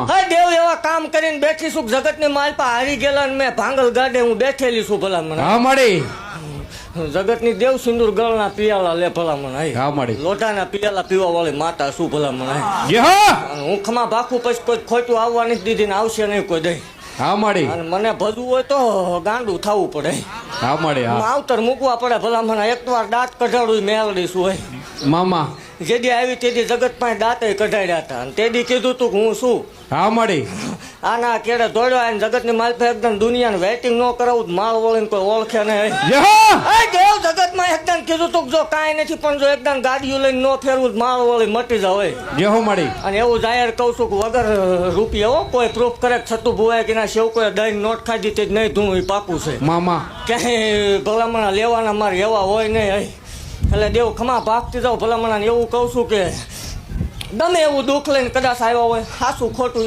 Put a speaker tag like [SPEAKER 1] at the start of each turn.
[SPEAKER 1] હા દેવ એવા કામ કરીને બેઠી છું જગતની માલપા હારી ગયેલા ને મેં ભાંગલ ગાડે હું બેઠેલી છું ભલા મને
[SPEAKER 2] હા મળી
[SPEAKER 1] જગતની દેવ સિંદૂર ગળના પિયાલા લે ભલા મને
[SPEAKER 2] હા મળી
[SPEAKER 1] લોટાના પિયાલા પીવા વાળી માતા શું ભલા મને
[SPEAKER 2] જે હા
[SPEAKER 1] હું ખમા ભાખું પછી કોઈ ખોટું આવવા નથી દીધી ને આવશે નહીં કોઈ દઈ
[SPEAKER 2] હા મળી
[SPEAKER 1] અને મને ભજવું હોય તો ગાંડું થવું પડે
[SPEAKER 2] હા મળી હા
[SPEAKER 1] માવતર મૂકવા પડે ભલા મને એક વાર દાંત કઢાડું મેળવીશું હોય
[SPEAKER 2] મામા
[SPEAKER 1] જેદી આવી તેદી જગત પાસે દાંતે કઢાડ્યા હતા અને તેદી કીધું તું કે હું શું
[SPEAKER 2] હા મળી
[SPEAKER 1] આના કેડે દોડ્યો આને જગતની માલપે એકદમ દુનિયાને વેટિંગ ન કરાવું માળ વળીને કોઈ ઓળખે નહીં
[SPEAKER 2] જે હા
[SPEAKER 1] એ દેવ જગતમાં એકદમ કીધું તું કે જો કાંઈ નથી પણ જો એકદમ ગાડીઓ લઈને ન ફેરવું માળ વળી મટી જાવ હોય
[SPEAKER 2] જે હો મળી
[SPEAKER 1] અને એવું જાહેર કહું છું કે વગર રૂપિયા હો કોઈ પ્રૂફ કરે છતું ભુવાય કે ના સેવ કોઈ દહીં નોટ ખાધી તે જ નહીં ધૂણું એ પાકું છે
[SPEAKER 2] મામા
[SPEAKER 1] ક્યાંય ભલામણા લેવાના મારે એવા હોય નહીં એટલે દેવ ખમા ભાગતી જાવ ભલામણા એવું કહું છું કે ગમે એવું દુઃખ લઈને કદાચ આવ્યા હોય સાચું ખોટું